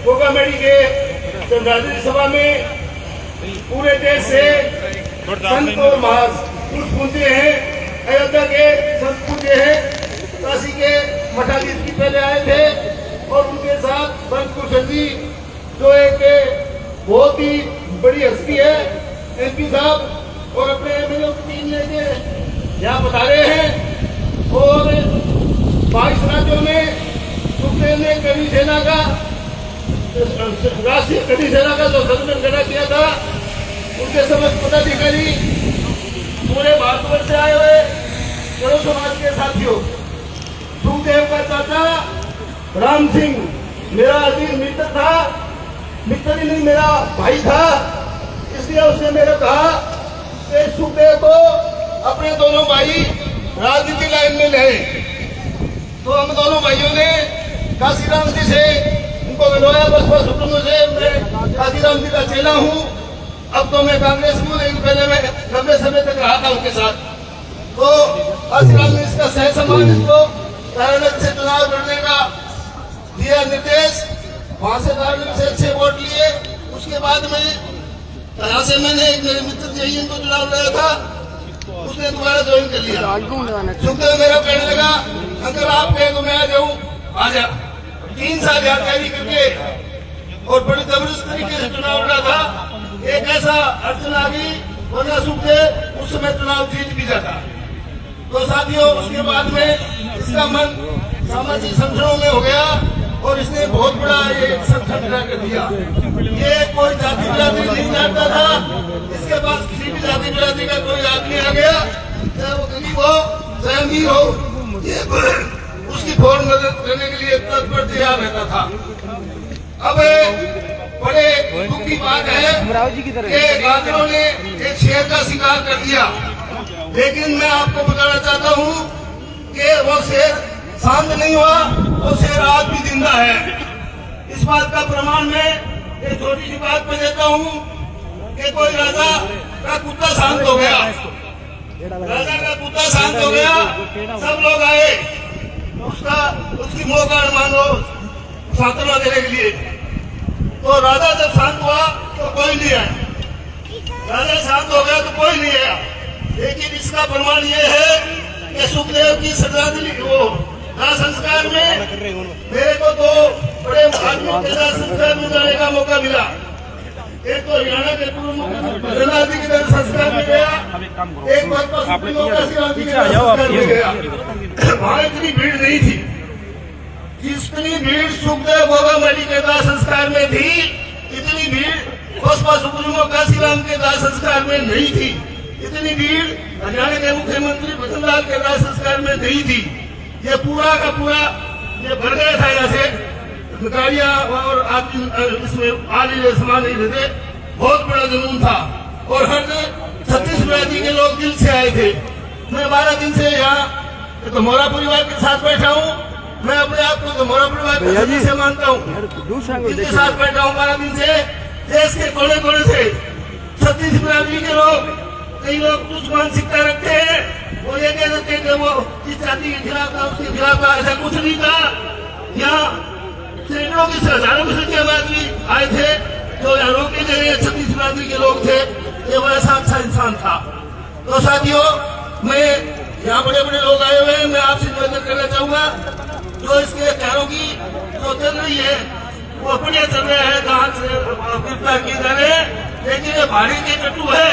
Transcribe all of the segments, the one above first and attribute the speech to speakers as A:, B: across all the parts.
A: कोकामेडी के श्रद्धांजलि सभा में पूरे देश से संत और महापुरुष पहुंचे हैं। अयोध्या के संत पहुंचे हैं, काशी के मठाधीश जी पहले आए थे और उनके साथ संत कुशल जी जो एक बहुत ही बड़ी हस्ती है, एमपी साहब और अपने एमएलए की टीम लेके यहाँ बता रहे हैं। और 22 राज्यों में सुखदेव ने कड़ी सेना का राष्ट्रीय कड़ी सेना का जो सम्मेलन खड़ा किया था, उनके समस्त पदाधिकारी पूरे भारतवर्ष से आए हुए सर्व समाज के साथियों, सुखदेव का चाचा राम सिंह मेरा अजीज मित्र था, मित्र ही नहीं मेरा भाई था, इसलिए उसने मेरे कहा कि सुखदेव को अपने दोनों भाई राजनीति लाइन में ले। तो हम दोनों भाइयों ने काशीराम जी से उनको मिलवाया। बसपा सुप्रीमो से मैं काशीराम जी का चेला हूँ, अब तो मैं कांग्रेस में हूँ, लेकिन पहले मैं लंबे समय तक रहा था उनके साथ। तो काशीराम ने इसका सह सम्मान इसको तारानगर से चुनाव लड़ने का दिया निर्देश, वहां से तारानगर से अच्छे वोट लिए। उसके बाद में यहाँ से मैंने एक मेरे मित्र जहीन को चुनाव लड़ा था, उसने दोबारा ज्वाइन कर लिया। सुखदेव मेरा कहने लगा अगर आप कहे तो मैं आ जाऊँ, आ जा। 3 साल यहाँ तैयारी करके और बड़ी जबरदस्त तरीके से चुनाव लड़ा था। एक ऐसा अड़चन आ गई, वरना सुखदेव उस समय चुनाव जीत भी जाता। तो साथियों, उसके बाद में इसका मन सामाजिक संगठनों में हो गया और इसने बहुत बड़ा एक संगठन खड़ा कर दिया। ये कोई जाति बिरादरी नहीं जानता था, इसके पास किसी भी जाति बिरादरी का कोई आदमी आ गया, चाहे वो गरीब हो चाहे अमीर हो, ये उसकी फौरन मदद करने के लिए तत्पर तैयार रहता था। अब बड़े दुख की बात है कि कातिलों ने एक शेर का शिकार कर दिया, लेकिन मैं आपको बताना चाहता हूँ कि वो शेर शांत नहीं हुआ, वो शेर आज भी जिंदा है। इस बात का प्रमाण मैं एक छोटी सी बात पे देता हूँ कि कोई राजा का कुत्ता शांत हो गया, राजा का कुत्ता शांत हो गया, सब लोग आए उसकी मोह का अनुमान हो सांत्वना देने के लिए। तो राजा जब शांत हुआ तो कोई नहीं आया, राजा शांत हो गया तो कोई नहीं आया। लेकिन इसका प्रमाण ये है कि सुखदेव की श्रद्धांजलि वो दाह संस्कार में मेरे को 2 बड़े आदमियों के दाह संस्कार में जाने का मौका मिला। एक तो हरियाणा के पूर्व मुख्यमंत्री के दाह संस्कार में गया, एक बसपा सुप्रीमो काशीराम जी के दाह संस्कार में गया। वहां इतनी भीड़ नहीं थी जितनी भीड़ सुखदेव कोकामेडी के दाह संस्कार में थी, इतनी भीड़ बसपा सुप्रीमो काशीराम के दाह संस्कार में नहीं थी। इतनी भीड़ हरियाणा के मुख्यमंत्री भजन लाल के दाह संस्कार में नहीं थी। ये पूरा का पूरा ये भर गया था, यहाँ से गाड़ियां और आदमी इसमें आने समान नहीं रहते, बहुत बड़ा जुनून था और हर 36 बिरादरी के लोग दिल से आए थे। मैं 12 दिन से यहाँ तो मोरा परिवार के साथ बैठा हूँ, मैं अपने आप को तो मोरा परिवार के सदस्य मानता हूँ, इनके साथ बैठा हूँ 12 दिन से। देश के कोने कोने से 36 बिरादरी के लोग, कई लोग कुछ मानसिकता रखते हैं, वो ये कह देते हैं कि वो इस जाति के खिलाफ था, उसके खिलाफ था, ऐसा कुछ नहीं था। यहाँ सैकड़ों की हजारों की संख्या में आदमी आए थे जो यहाँ रोकने के लिए 36 बिरादरी के लोग थे। ये वो ऐसा अच्छा इंसान था। तो साथियों, मैं यहाँ बड़े बड़े लोग आए हुए हैं, मैं आपसे निवेदन करना चाहूंगा जो इसके कारों की जो चल रही है वो बढ़िया चल रहा है, दांत से गिरफ्तार किए जा रहे हैं, लेकिन ये भारी के टट्टू है,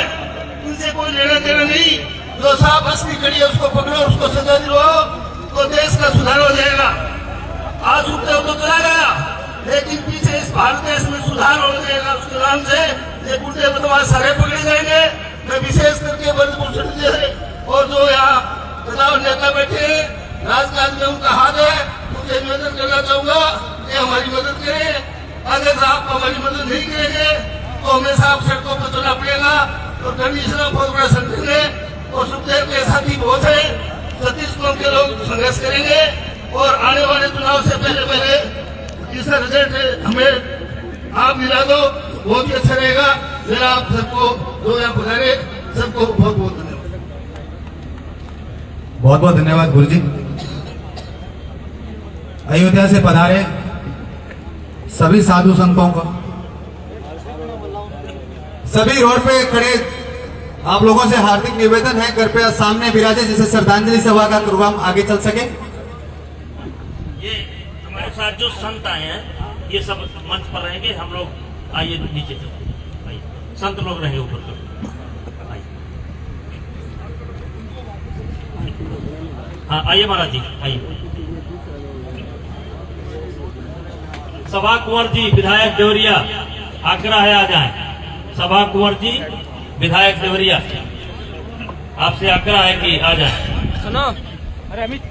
A: इनसे कोई लेना देना नहीं। जो साफ असली कड़ी है उसको पकड़ो, उसको सजा दिलवाओ तो देश का सुधार हो जाएगा। आज सुखदेव तो चला गया, लेकिन पीछे इस भारत देश में सुधार हो जाएगा उसके नाम से। ये गुंडे बदमाश सारे पकड़े जाएंगे। मैं विशेष करके बंदपुर से और जो यहाँ प्रधान नेता बैठे हैं राजकाज में उनका हाथ है, उनसे निवेदन करना चाहूंगा कि हमारी मदद करें। अगर आप हमारी मदद नहीं करेंगे तो हमेशा आप सड़कों पर चलना पड़ेगा। और कंडीशन बहुत बड़ा संगठन है और सुखदेव के साथी बहुत है, 36 कौम के लोग संघर्ष करेंगे और आने वाले चुनाव से पहले इसका रिजल्ट हमें आप मिला दो, बहुत ही अच्छा रहेगा। मेरा आप सबको जो यहाँ पधारे सबको बहुत बहुत धन्यवाद।
B: बहुत बहुत धन्यवाद गुरु जी। अयोध्या से पधारे सभी साधु संतों को, सभी रोड पे खड़े आप लोगों से हार्दिक निवेदन है, कृपया सामने विराजे जिससे श्रद्धांजलि सभा का प्रोग्राम आगे चल सके।
C: ये हमारे साथ जो संत आए हैं ये सब मंच पर रहेंगे, हम लोग आइए नीचे चलो, आइए संत लोग रहेंगे ऊपर तो आइए। हाँ आइए महाराज जी आइए। सभा कुंवर जी विधायक देवरिया आग्रह है आ जाए। सभा कुंवर जी विधायक देवरिया आपसे आग्रह है कि आ जाए।
D: सुनो, अरे अमित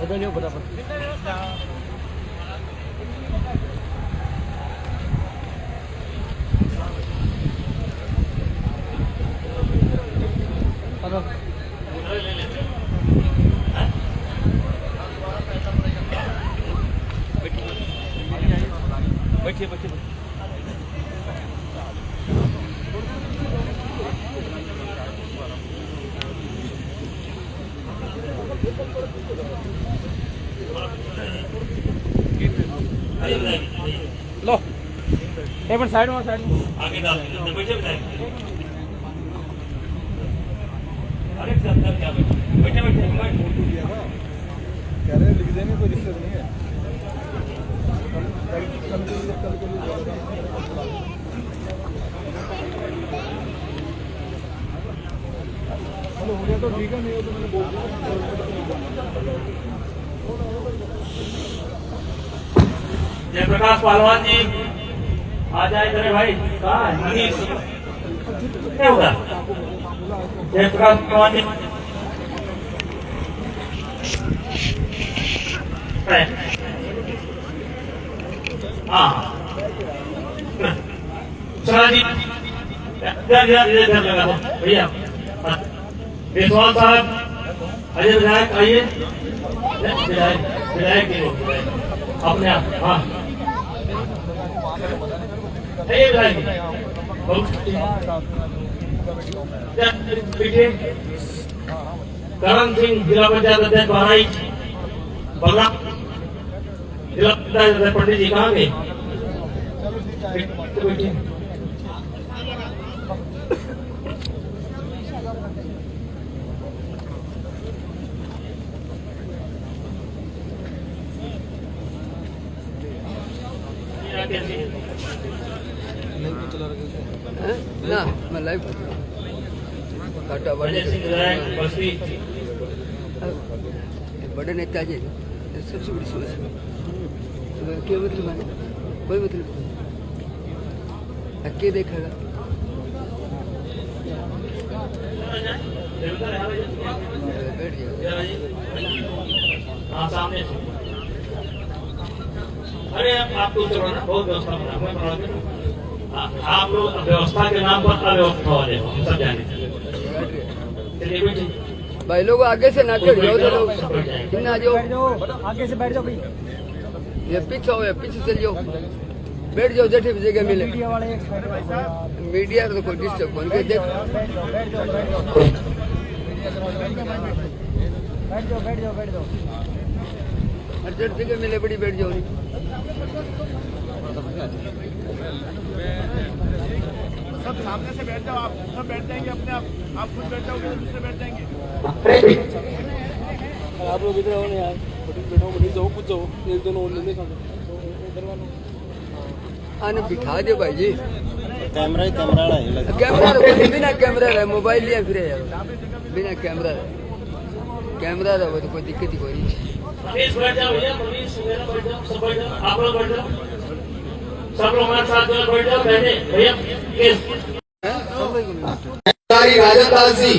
D: बराबर बैठिए बैठिए लो एक मिनट साइड में
C: आगे डाल दीजिए, बैठे बैठे अरे सर क्या बैठे बैठे
E: कह रहे लिख देंगे, कोई दिक्कत नहीं है। चलो हो गया तो ठीक है, नहीं हो तो मैंने बोल दिया।
C: जयप्रकाश पहलवान जी आ जाए इधर भाई। कहाँ है मनीष? क्या होगा जयप्रकाश पहलवान जी? हाँ चला जी इधर लगा दो भैया। विश्वास साहब अजय विधायक आइए, विधायक के लोग अपने आप। हाँ करण सिंह जिला पंचायत अध्यक्ष बहराइच, बलराम जिला पंचायत अध्यक्ष पंडित जी कहाँ गए?
D: ना मैं लाइव काटा बड़े बड़े नेता जी सबसे बड़ी समस्या क्या मतलब है? कोई मतलब अक्के देखेगा बैठ गया।
C: हाँ सामने से। अरे आप तो चलो ना, बहुत व्यवस्था बना मैं बना के आप लोग व्यवस्था के नाम पर अव्यवस्था वाले हो, हम सब जाने चलिए बैठिए।
D: भाई लोग आगे से ना कर जाओ, तो लोग ना जाओ, आगे से बैठ जाओ भाई, ये पीछे हो, पीछे चल जाओ, बैठ जाओ जैसे भी जगह मिले। मीडिया तो कोई डिस्टर्ब बन के देख बैठ जाओ हर जगह मिले बड़ी बैठ जाओ।
E: सब सामने से बैठ जाओ, आप सब बैठ जाएंगे अपने आप खुद बैठ जाओगे तो दूसरे बैठ जाएंगे। आप लोग इधर आओ ना यार, बैठो नहीं जाओ, कुछ जाओ, एक दोनों और लेने का
D: आने बिठा दो भाई जी।
E: कैमरा है,
D: कैमरा बिना कैमरा है, मोबाइल लिया फिर यार बिना कैमरा रहा तो कोई दिक्कत ही कोई नहीं।
C: बैठ जाओ भैया, बैठ जाओ, सब बैठ जाओ, आप लोग बैठ जाओ, सब लोग हमारे साथ बैठ जाओ, बैठे भैया।
B: राजन दास जी,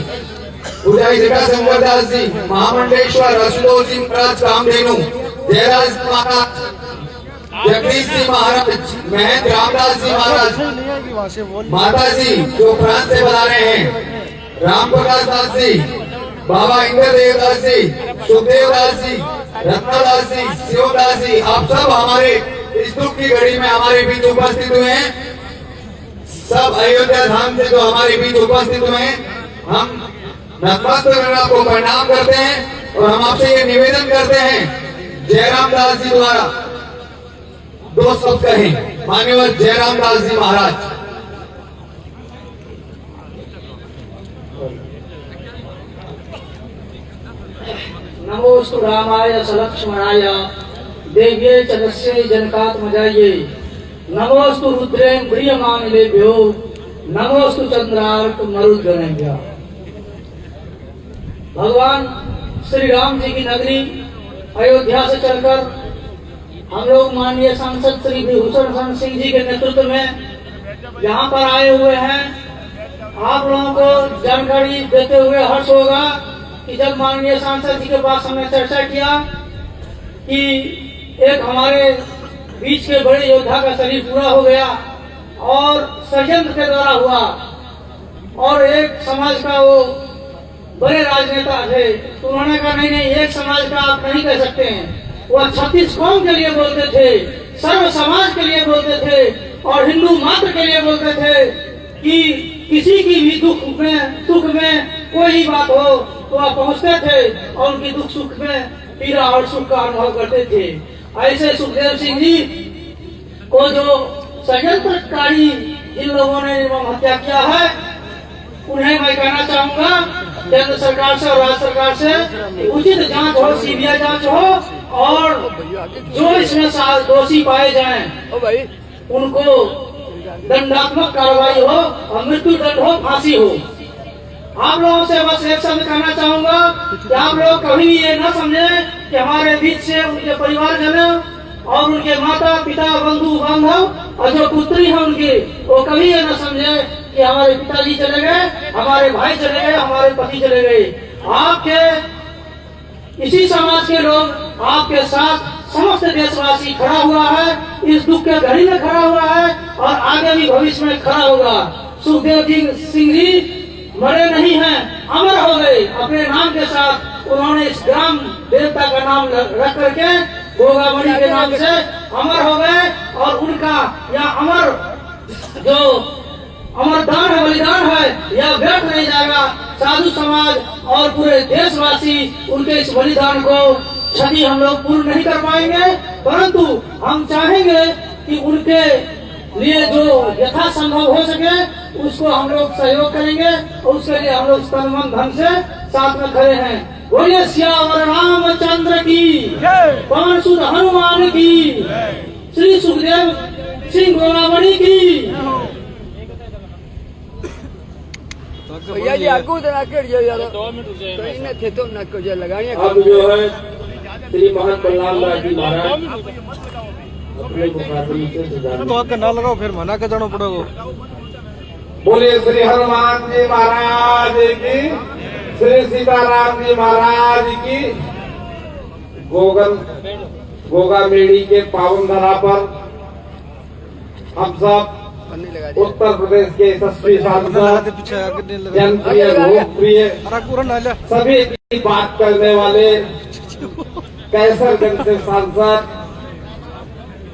B: पूजारी जटा संवर दास जी, महामंडेश्वर असुतोष जी महाराज कामधेनु, जयराज महाराज, जगदीश जी महाराज, महेंद्र रामदास जी महाराज, माता जी जो फ्रांस से बना रहे हैं, राम प्रकाश दास जी, बाबा इंद्रदेव दास जी, सुखदेव दास जी, रत्नादास जी, शिवदास जी, आप सब हमारे इस दुख की घड़ी में हमारे बीच उपस्थित हुए हैं। सब अयोध्या धाम से जो हमारे बीच उपस्थित हुए हैं, हम नतमस्तक आपको प्रणाम करते हैं और हम आपसे ये निवेदन करते हैं, जयराम दास जी द्वारा दो शब्द कहें। मान्यवर जयराम दास जी महाराज।
F: नमोस्तु रामाय सलक्ष्मणाय देव्ये च दस्यै जनकात्मजायै नमोस्तु रुद्रेण प्रियमानिलेभ्यो नमोस्तु चंद्रार्क मरुद्गणेभ्यः। भगवान श्री राम जी की नगरी अयोध्या से चलकर हम लोग माननीय सांसद श्री विभूषण सिंह जी के नेतृत्व में यहाँ पर आए हुए हैं। आप लोगों को जानकारी देते हुए हर्ष होगा कि जब माननीय सांसद जी के पास हमने चर्चा किया कि एक हमारे बीच के बड़े योद्धा का शरीर पूरा हो गया और षड्यंत्र के द्वारा हुआ और एक समाज का वो बड़े राजनेता थे, तो उन्होंने कहा नहीं नहीं, एक समाज का आप नहीं कह सकते हैं। वो 36 कौम के लिए बोलते थे, सर्व समाज के लिए बोलते थे और हिंदू मात्र के लिए बोलते थे कि किसी की भी दुख में सुख में कोई बात हो तो आप पहुंचते थे और उनकी दुख सुख में पीड़ा और सुख का अनुभव करते थे। ऐसे सुखदेव सिंह जी को जो षड्यंत्रकारी जिन लोगों ने निर्मम हत्या किया है, उन्हें मैं कहना चाहूंगा केंद्र सरकार से और राज्य सरकार से उचित जांच हो, सीबीआई जांच हो और जो इसमें दोषी पाए जाएं उनको दंडात्मक कार्रवाई हो और मृत्यु दंड हो, फांसी हो। आप लोगों से बस एक शब्द कहना चाहूंगा कि आप लोग कभी ये न समझे कि हमारे बीच से उनके परिवारजन और उनके माता पिता बंधु बांधव और जो पुत्री है उनकी, वो कभी ये न समझे कि हमारे पिताजी चले गए, हमारे भाई चले गए, हमारे पति चले गए। आपके इसी समाज के लोग आपके साथ समस्त देशवासी खड़ा हुआ है, इस दुख के घड़ी में खड़ा हुआ है और आगे भी भविष्य में खड़ा होगा। सुखदेव सिंह जी मरे नहीं हैं, अमर हो गए। अपने नाम के साथ उन्होंने इस ग्राम देवता का नाम रख करके गोगामणि के नाम से अमर हो गए और उनका यह अमर जो अमरदान है, बलिदान है, यह व्यर्थ नहीं जाएगा। साधु समाज और पूरे देशवासी उनके इस बलिदान को क्षति हम लोग पूर्ण नहीं कर पाएंगे, परंतु हम चाहेंगे कि उनके लिए जो यथासंभव हो सके उसको हम लोग सहयोग करेंगे और उसके लिए हम लोग तन धन से साथ में खड़े हैं। बोलिए सियावर रामचंद्र की, पवन सुत हनुमान की, श्री सुखदेव सिंह गोगामणि की।
D: भैया जी आपको तो नाकेट जो यार तो इन्हें थे तो नाकेट जो लगानी है।
G: अब जो है श्री महंत बलराम दास जी महाराज अपने को प्राथमिक से सुधारने।
E: तो आपका ना लगाओ फिर मना कर जाना पड़ेगा।
G: बोले श्री हनुमान जी महाराज की, श्री सीताराम जी महाराज की। गोगामेड़ी के पावन धरा पर हम सब उत्तर प्रदेश के यशस्वी सांसद, जनप्रिय लोकप्रिय सभी की बात करने वाले कैसरगंज से सांसद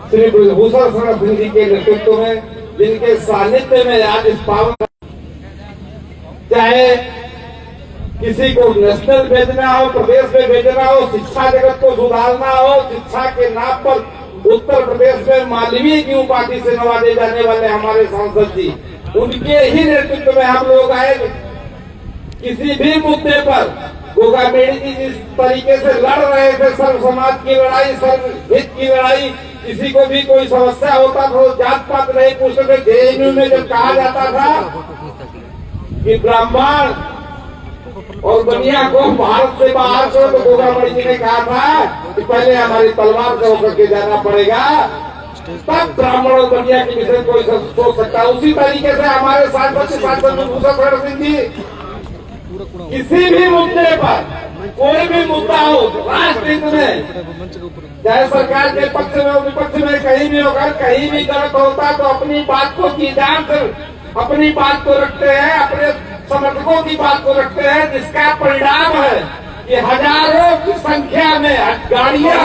G: श्री विभूषण सिंह जी के नेतृत्व में, जिनके सानिध्य में आज इस पावन, चाहे किसी को नेशनल भेजना हो, प्रदेश में भेजना हो, शिक्षा जगत को सुधारना हो, शिक्षा के नाम पर उत्तर प्रदेश में मालवीय की उपाधि से नवाजे जाने वाले हमारे सांसद जी, उनके ही नेतृत्व में हम लोग आए। किसी भी मुद्दे पर गोगामेड़ी जी जिस तरीके से लड़ रहे थे, सर्व समाज की लड़ाई, सर्व हित की लड़ाई, किसी को भी कोई समस्या होता तो जात पात नहीं पूछते थे। जेएनयू में जब कहा जाता था कि ब्राह्मण और बनिया को भारत से बाहर करो, तो गोगामणि जी ने कहा था कि पहले हमारी तलवार से होकर के जाना पड़ेगा, तब ब्राह्मण और बनिया के विषय कोई सोच सकता है। उसी तरीके से हमारे सांसद विभूषण सिंह जी किसी भी मुद्दे पर, कोई भी मुद्दा हो राष्ट्रहित में, चाहे सरकार के पक्ष में हो विपक्ष में, कहीं भी होगा, कहीं भी गलत होता तो अपनी बात को की जान से अपनी बात को रखते हैं, अपने समर्थकों की बात को रखते हैं, जिसका परिणाम है कि हजारों की संख्या में गाड़ियां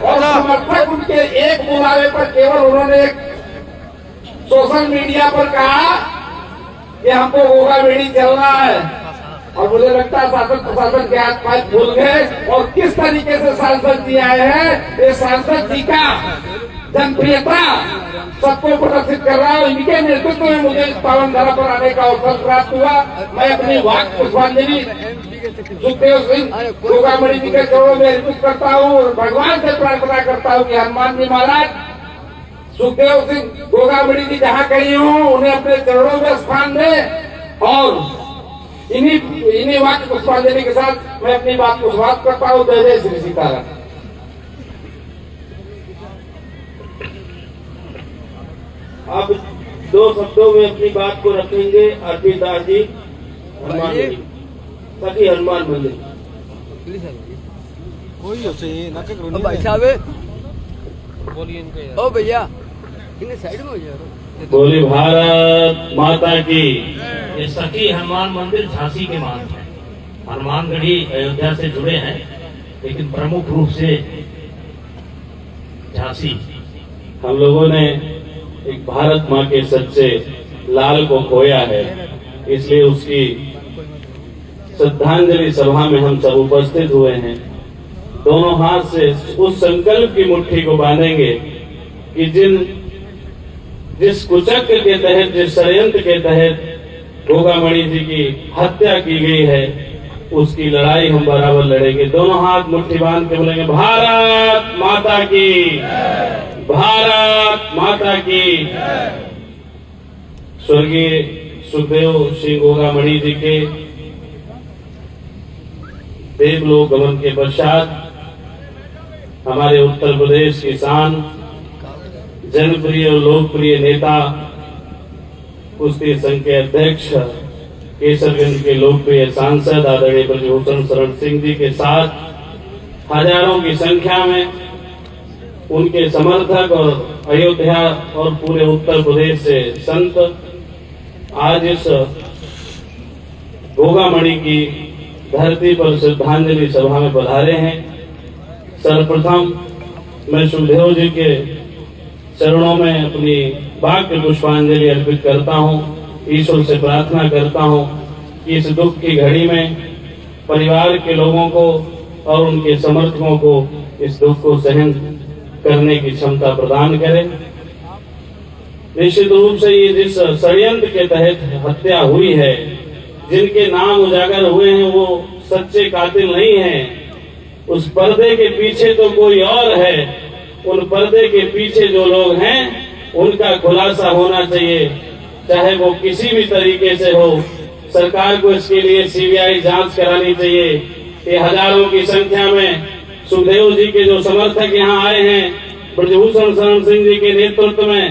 G: और समर्थक उनके एक बुलावे पर केवल उन्होंने एक सोशल मीडिया पर कहा कि हमको गोगामेड़ी चलना है, और मुझे लगता है शासन प्रशासन के हाथ पांच भूल गए। और किस तरीके से सांसद जी आए हैं, ये सांसद जी का जनप्रियता सबको प्रदर्शित कर रहा है। इनके नेतृत्व में मुझे इस पावन धरा पर आने का अवसर प्राप्त हुआ। मैं अपनी वाक पुष्पांजलि सुखदेव सिंह गोगामणि जी के चरणों में अर्पित करता हूँ और भगवान से प्रार्थना करता हूँ कि हनुमान जी महाराज सुखदेव सिंह गोगामणि जी जहाँ कहीं हो उन्हें अपने चरणों में स्थान दें। और इन्हीं वाक्य पुष्पांजलि के साथ मैं अपनी बात को समाप्त करता हूँ। जय जय श्री सीताराम।
A: अब 2 शब्दों में अपनी बात को रखेंगे अर्पित दास जी हनुमान मंदिर, सखी हनुमान मंदिर।
D: भाई साहब ओ भैया इन्हें साइड में हो जाओ।
A: बोले भारत माता की।
C: ये सखी हनुमान मंदिर झांसी के मान है। हनुमानगढ़ी अयोध्या से जुड़े हैं, लेकिन प्रमुख रूप से झांसी।
A: हम लोगों ने एक भारत माँ के सच्चे लाल को खोया है, इसलिए उसकी श्रद्धांजलि सभा में हम सब उपस्थित हुए हैं। दोनों हाथ से उस संकल्प की मुट्ठी को बांधेंगे कि जिस कुचक्र के तहत, जिस षड्यंत्र के तहत गोगामणि जी की हत्या की गई है, उसकी लड़ाई हम बराबर लड़ेंगे। दोनों हाथ मुट्ठी बांध के बोलेंगे भारत माता की, भारत माता की। स्वर्गीय सुखदेव सिंह गोगामणि जी के देवलोक गमन के पश्चात हमारे उत्तर प्रदेश की शान, जनप्रिय और लोकप्रिय नेता, कुश्ती संघ के अध्यक्ष, केसरगंज के लोकप्रिय सांसद आदरणीय ब्रजभूषण शरण सिंह जी के साथ हजारों की संख्या में उनके समर्थक और अयोध्या और पूरे उत्तर प्रदेश से संत आज इस गोगामणि की धरती पर श्रद्धांजलि सभा में पधारे हैं। सर्वप्रथम मैं सुखदेव जी के चरणों में अपनी वाक्य पुष्पांजलि अर्पित करता हूँ। ईश्वर से प्रार्थना करता हूँ कि इस दुख की घड़ी में परिवार के लोगों को और उनके समर्थकों को इस दुख को सहन करने की क्षमता प्रदान करें। निश्चित रूप से ये जिस षड्यंत्र के तहत हत्या हुई है, जिनके नाम उजागर हुए हैं, वो सच्चे कातिल नहीं हैं। उस पर्दे के पीछे तो कोई और है। उन पर्दे के पीछे जो लोग हैं उनका खुलासा होना चाहिए, चाहे वो किसी भी तरीके से हो। सरकार को इसके लिए सीबीआई जांच करानी चाहिए। ये हजारों की संख्या में सुखदेव जी के जो समर्थक यहाँ आए हैं, ब्रजभूषण शरण सिंह जी के नेतृत्व में,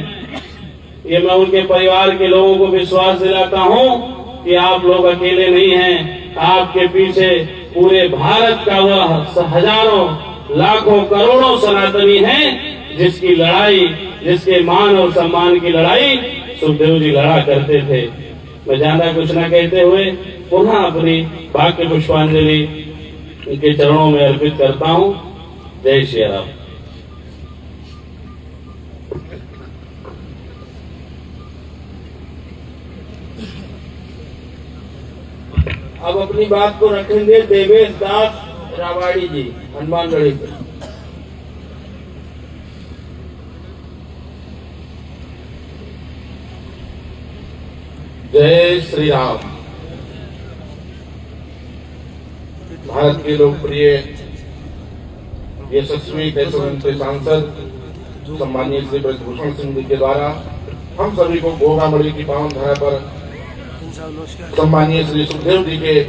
A: ये मैं उनके परिवार के लोगों को विश्वास दिलाता हूँ कि आप लोग अकेले नहीं हैं। आपके पीछे पूरे भारत का वह हजारों लाखों करोड़ों सनातनी हैं, जिसकी लड़ाई, जिसके मान और सम्मान की लड़ाई सुखदेव जी लड़ा करते थे। मैं ज्यादा कुछ न कहते हुए पुनः अपनी वाक्य पुष्पांजलि उनके चरणों में अर्पित करता हूँ। जय श्री राम। अब अपनी बात को रखेंगे देवेश दास रावाड़ी जी हनुमानगढ़ी से।
G: जय श्री राम। भारत के लोकप्रिय यशस्वी केसरगंज के सांसद सम्मानीय श्री ब्रजभूषण सिंह जी के द्वारा हम सभी को गोगामणि की पावन धरा पर सम्मानीय श्री सुखदेव जी के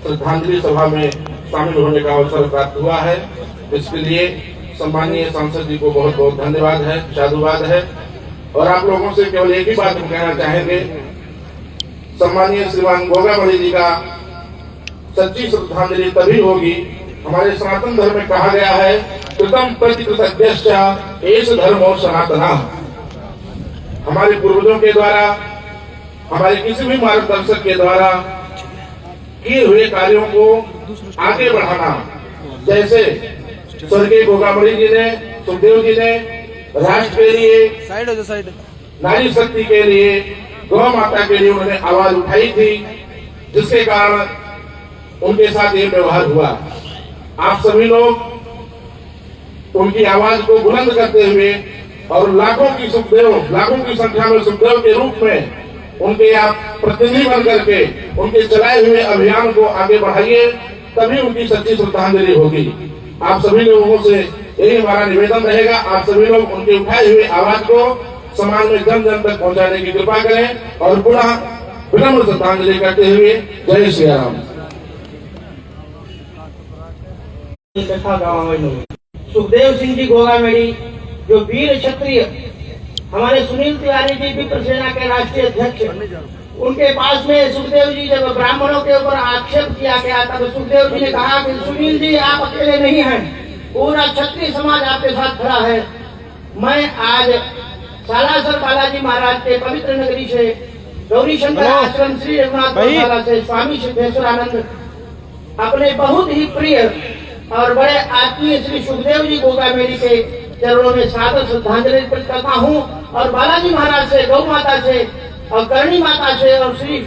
G: श्रद्धांजलि सभा में शामिल होने का अवसर प्राप्त हुआ है। इसके लिए सम्मानीय सांसद जी को बहुत बहुत धन्यवाद है, साधुवाद है। और आप लोगों से केवल एक ही बात हम कहना चाहेंगे, सम्मानीय श्रीमान गोगामणि जी का सच्ची श्रद्धांजलि तभी होगी, हमारे सनातन धर्म में कहा गया है कृतम प्रतिकृतज्ञश्च एष धर्मो सनातना। हमारे पूर्वजों के द्वारा, हमारे किसी भी मार्गदर्शक के द्वारा किए हुए कार्यों को आगे बढ़ाना, जैसे स्वर्गीय गोगामणि जी ने, सुखदेव जी ने राष्ट्र के लिए, नारी शक्ति के लिए, गौ माता के लिए उन्होंने आवाज उठाई थी, जिसके कारण उनके साथ ये व्यवहार हुआ। आप सभी लोग उनकी आवाज को बुलंद करते हुए और लाखों की संख्या में सुखदेव के रूप में उनके आप प्रतिनिधि बन करके उनके चलाए हुए अभियान को आगे बढ़ाइए, तभी उनकी सच्ची श्रद्धांजलि होगी। आप सभी लोगों से यही हमारा निवेदन रहेगा, आप सभी लोग उनके उठाए हुए आवाज को समाज में जन जन तक पहुंचाने की कृपा करें और पुनः विनम्र श्रद्धांजलि करते हुए जय श्री राम।
F: सुखदेव सिंह जी गोगामेड़ी जो वीर क्षत्रिय, हमारे सुनील तिवारी जी विप्र सेना के राष्ट्रीय अध्यक्ष, उनके पास में सुखदेव जी जब ब्राह्मणों के ऊपर आक्षेप किया गया तब सुखदेव जी ने कहा कि सुनील जी आप अकेले नहीं हैं, पूरा क्षत्रिय समाज आपके साथ खड़ा है। मैं आज सालासर बालाजी महाराज के पवित्र नगरी से गौरी शंकर आश्रम श्री रघुनाथ गौशाला से स्वामी सिद्धेश्वरानंद अपने बहुत ही प्रिय और बड़े आत्मीय श्री सुखदेव जी गोगामेड़ी के चरणों में सादर श्रद्धांजलि अर्पित करता हूँ और बालाजी महाराज से, गौ माता से और करणी माता से और श्री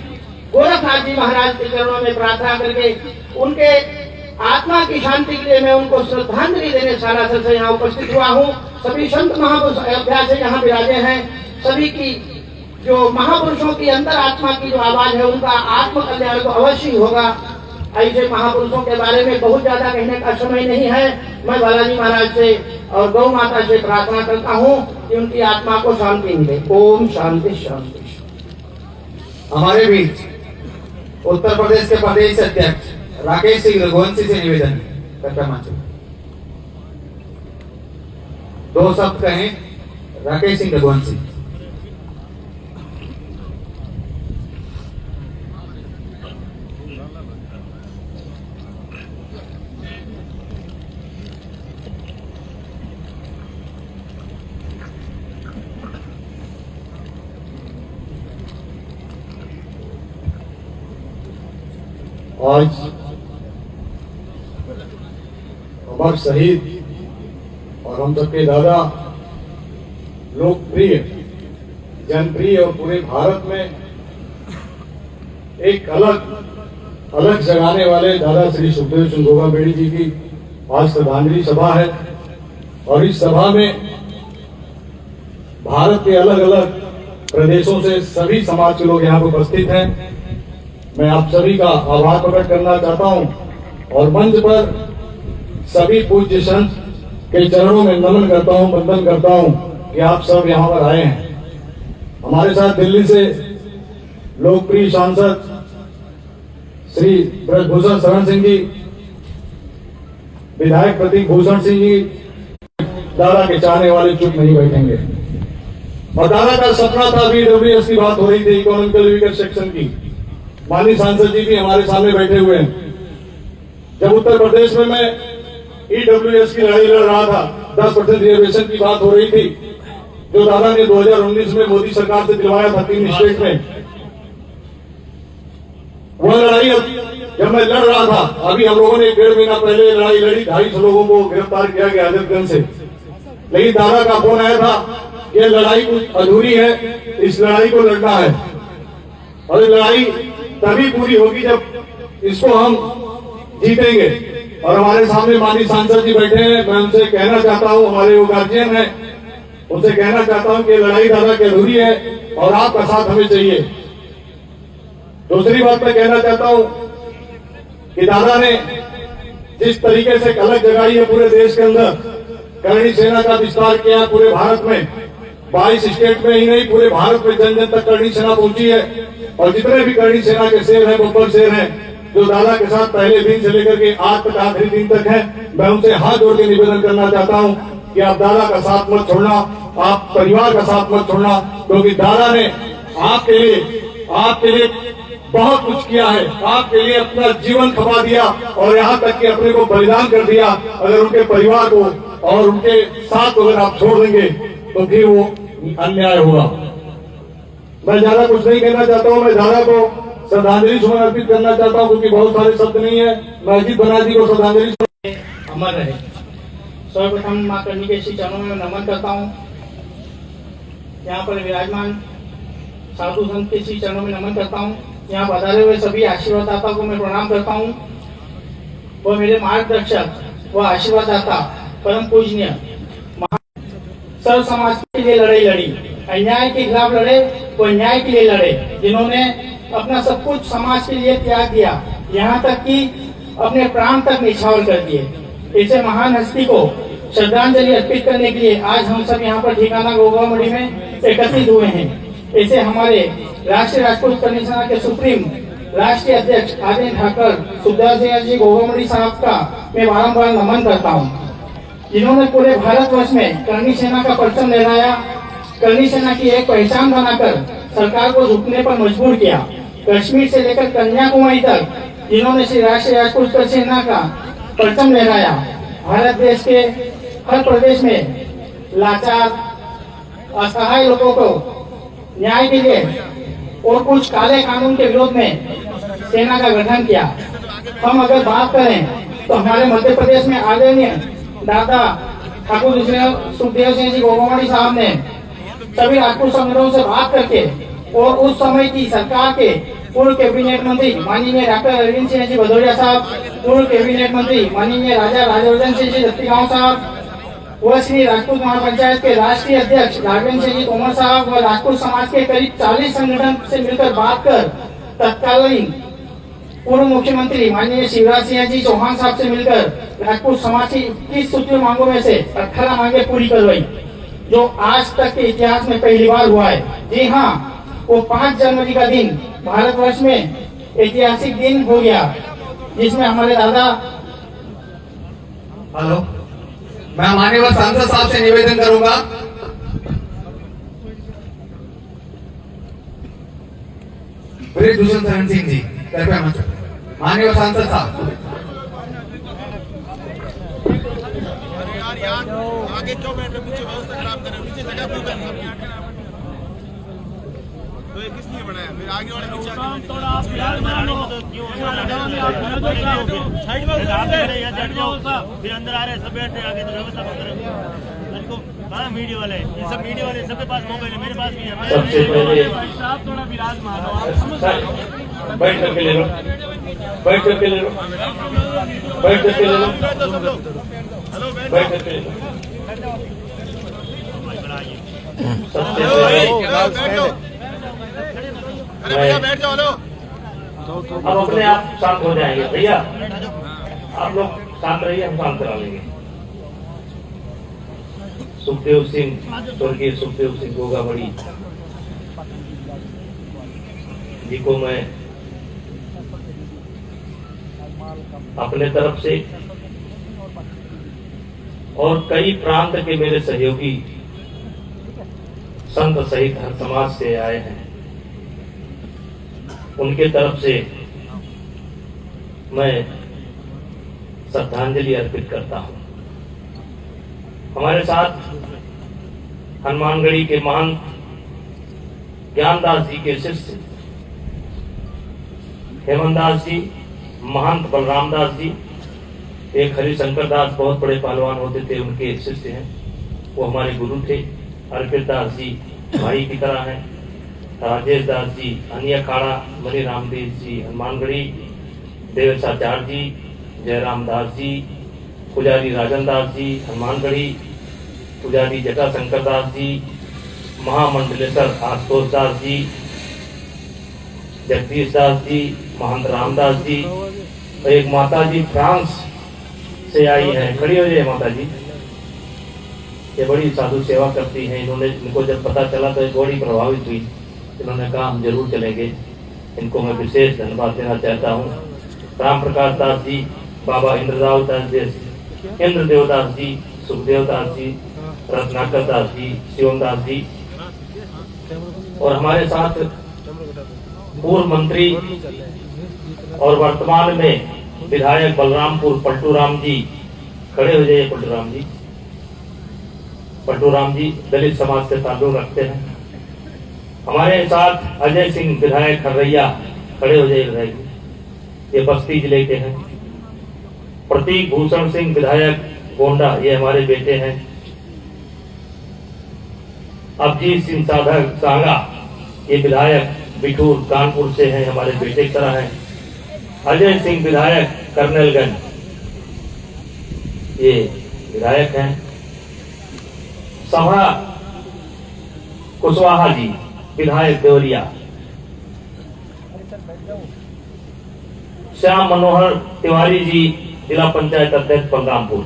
F: गोरखनाथ जी महाराज के चरणों में प्रार्थना करके उनके आत्मा की शांति के लिए मैं उनको श्रद्धांजलि देने सालासर से यहाँ उपस्थित हुआ हूँ। सभी संत महापुरुष अयोध्या से यहाँ विराजे हैं, सभी की जो महापुरुषों की अंतर आत्मा की जो आवाज है उनका आत्म कल्याण तो अवश्य होगा। ऐसे महापुरुषों के बारे में बहुत ज्यादा कहने का समय नहीं है। मैं बालाजी महाराज से और गौ माता से प्रार्थना करता हूँ कि उनकी आत्मा को शांति मिले। ओम शांति शांति।
B: हमारे बीच उत्तर प्रदेश के प्रदेश अध्यक्ष राकेश सिंह रघुवंशी से निवेदन करना चाहिए, 2 शब्द कहें। राकेश सिंह रघुवंशी।
H: आज अमर शहीद और हम सबके दादा, लोकप्रिय, जनप्रिय और पूरे भारत में एक अलग जगाने वाले दादा श्री सुखदेव सिंह गोगामेड़ी जी की आज श्रद्धांजलि सभा है और इस सभा में भारत के अलग अलग प्रदेशों से सभी समाज के लोग यहाँ पर उपस्थित हैं। मैं आप सभी का आभार प्रकट करना चाहता हूं और मंच पर सभी पूज्य संत के चरणों में नमन करता हूं, वंदन करता हूं कि आप सब यहाँ पर आए हैं। हमारे साथ दिल्ली से लोकप्रिय सांसद श्री ब्रजभूषण शरण सिंह जी, विधायक प्रतीक भूषण सिंह जी, दादा के चाहने वाले चुप नहीं बैठेंगे। और दादा का सपना था, BWS की बात हो रही थी, इकोनॉमिकल वीकर सेक्शन की। माननीय सांसद जी भी हमारे सामने बैठे हुए हैं। जब उत्तर प्रदेश में मैं EWS की लड़ाई लड़ रहा था, 10% रिजर्वेशन की बात हो रही थी, जो दादा ने 2019 में मोदी सरकार से दिलवाया था 3 स्टेट में, वह लड़ाई जब मैं लड़ रहा था, अभी हम लोगों ने 1.5 महीना पहले लड़ाई लड़ी, 250 लोगों को गिरफ्तार किया गया हजरतगंज से। लेकिन दादा का फोन आया था कि लड़ाई कुछ अधूरी है, इस लड़ाई को लड़ना है और लड़ाई तभी पूरी होगी जब इसको हम जीतेंगे। और हमारे सामने माननीय सांसद जी बैठे हैं, मैं उनसे कहना चाहता हूं, हमारे वो गार्जियन हैं, उनसे कहना चाहता हूं कि लड़ाई दादा की अधूरी है और आपका साथ हमें चाहिए। दूसरी बात मैं कहना चाहता हूं कि दादा ने जिस तरीके से अलग जगाई है पूरे देश के अंदर, करणी सेना का विस्तार किया पूरे भारत में, 22 स्टेट में ही नहीं पूरे भारत में जन जन तक करणी सेना पहुंची है। और जितने भी करणी सेना के शेर हैं, बब्बर शेर हैं, जो दादा के साथ पहले दिन से लेकर के आज तक आखिरी दिन तक है, मैं उनसे हाथ जोड़ के निवेदन करना चाहता हूं कि आप दादा का साथ मत छोड़ना, आप परिवार का साथ मत छोड़ना, क्योंकि दादा ने आपके लिए बहुत कुछ किया है, आपके लिए अपना जीवन खपा दिया और यहाँ तक कि अपने को बलिदान कर दिया। अगर उनके परिवार को और उनके साथ अगर आप छोड़ देंगे तो फिर वो अन्याय होगा। मैं ज्यादा कुछ नहीं कहना चाहता हूँ, मैं दादा को श्रद्धांजलि सुमन अर्पित करना चाहता हूँ, क्योंकि बहुत सारे शब्द नहीं है। मैं अजीत बनर्जी को श्रद्धांजलि
F: अमर रहे। सर्वप्रथम माँ करणी के श्री चरणों में नमन करता हूँ। यहाँ पर विराजमान साधु संत के श्री चरणों में नमन करता हूँ। यहाँ पधारे हुए सभी आशीर्वाददाता को मैं प्रणाम करता हूँ। वो मेरे मार्गदर्शक, वो आशीर्वाददाता, परम पूजनीय सर्व समाज के लिए लड़ाई लड़ी, अन्याय के खिलाफ लड़े, वो न्याय के लिए लड़े, जिन्होंने अपना सब कुछ समाज के लिए त्याग दिया, यहाँ तक कि अपने प्राण तक निछावर कर दिए। ऐसे महान हस्ती को श्रद्धांजलि अर्पित करने के लिए आज हम सब यहाँ पर ठिकाना गोगामड़ी में एकत्रित हुए हैं। ऐसे हमारे राष्ट्रीय राजपूत करनी सेना के सुप्रीम राष्ट्रीय अध्यक्ष आदित्य ठाकर सुखदेव सिंह जी गोगामड़ी साहब का मैं बारम्बार नमन करता हूँ, जिन्होंने पूरे भारतवर्ष में करनी सेना का परचम लहराया, करनी सेना की एक पहचान बनाकर सरकार को झुकने पर मजबूर किया। कश्मीर से लेकर कन्याकुमारी तक जिन्होंने श्री राष्ट्रीय राजपूत कर सेना का परचम लहराया, भारत देश के हर प्रदेश में लाचार असहाय लोगों को न्याय के लिए और कुछ काले कानून के विरोध में सेना का गठन किया। हम अगर बात करें तो हमारे मध्य प्रदेश में आदरणीय दादा ठाकुर सुखदेव सिंह जी गोगामड़ी साहब ने सभी राजपूत संगठनों से बात करके और उस समय की सरकार के पूर्व कैबिनेट मंत्री माननीय डॉक्टर अरविंद सिंह जी भदौरिया साहब, पूर्व कैबिनेट मंत्री माननीय राजा राजवर्धन सिंह जी दत्तीगांव साहब व श्री राजपूत महापंचायत के राष्ट्रीय अध्यक्ष राघवेंद्र सिंह जी तोमर साहब व राजपूत समाज के करीब 40 संगठन से मिलकर बात कर तत्कालीन पूर्व मुख्यमंत्री माननीय शिवराज सिंह जी चौहान साहब से मिलकर राजपूत समाज की 21 सूत्री मांगों में से 18 मांगे पूरी करवाई, जो आज तक के इतिहास में पहली बार हुआ है। जी हाँ, वो 5 जनवरी का दिन भारतवर्ष में ऐतिहासिक दिन हो गया, जिसमें हमारे दादा।
B: हेलो, मैं माननीय सांसद साहब से निवेदन करूंगा, ब्रिजभूषण शरण सिंह जी कृपया मंच पर। माननीय सांसद साहब,
E: आगे क्यों बैठ रहे, पीछे व्यवस्था खराब कर रहे, पीछे जगह क्यों कर रहे हैं? तो ये किस लिए बनाया? फिर आगे वाले पीछे थोड़ा आप साइड में बैठ जाओ, फिर अंदर आ रहे सब बैठ रहे आगे, तो व्यवस्था कर रहे हो। हाँ, मीडिया वाले, ये सब मीडिया वाले, सबके पास मोबाइल है, मेरे पास भी है।
C: सबसे पहले
E: साहब थोड़ा विराजमान हो,
C: बैठ करके ले लो, बैठ करके ले लो, बैठ करके ले लो, बैठ करके ले लो। सबसे पहले
E: बैठ जाओ लो।
C: अब अपने आप शांत हो जाएंगे भैया, आप लोग शांत रहिए, हम शांत करा लेंगे। सुखदेव सिंह, स्वर्गीय सुखदेव सिंह गोगामड़ी जी को मैं अपने तरफ से और कई प्रांत के मेरे सहयोगी संत सहित हर समाज से आए हैं, उनके तरफ से मैं श्रद्धांजलि अर्पित करता हूं। हमारे साथ हनुमानगढ़ी के महंत ज्ञानदास जी के शिष्य हेमंत दास जी, महंत बलराम दास जी, एक हरिशंकर दास बहुत बड़े पहलवान होते थे, उनके शिष्य हैं, वो हमारे गुरु थे। अर्पित दास जी भाई की तरह हैं। राजेश दास जी, अनिया खाड़ा, मनी रामदेव जी हनुमानगढ़ी, देवेशाचार्य जी, जयराम दास जी, पुजारी राजन दास जी हनुमानगढ़ी, पुजारी जटाशंकर दास जी, महामंडलेश्वर आशुतोष दास जी, जगदीश दास जी, महंत रामदास जी, और एक माता जी फ्रांस से आई है, खड़ी हो जाए माता जी, ये बड़ी साधु सेवा करती हैं। इनको जब पता चला तो बड़ी प्रभावित हुई, इन्होंने कहा हम जरूर चलेंगे। इनको मैं विशेष धन्यवाद देना चाहता हूँ। राम प्रकाश दास जी, बाबा इंद्रदेव दास जी, सुखदेव दास जी, रत्नाकर दास जी, शिवम दास जी, और हमारे साथ पूर्व मंत्री और वर्तमान में विधायक बलरामपुर पलटू राम जी, खड़े हो जाइए। पलटू राम जी दलित समाज से ताल्लुक रखते हैं। हमारे साथ अजय सिंह विधायक खरैया, खड़े हो जाइए विधायक, ये बस्ती जिले के हैं। प्रतीक भूषण सिंह विधायक गोंडा, ये हमारे बेटे हैं। अभिजीत सिंह साधक सांगा, ये विधायक बिठूर कानपुर से हैं, हमारे बेटे की तरह हैं। अजय सिंह विधायक कर्नलगंज, ये विधायक हैं, सभा कुशवाहा जी विधायक देवरिया, श्याम मनोहर तिवारी जी जिला पंचायत अध्यक्ष बलरामपुर,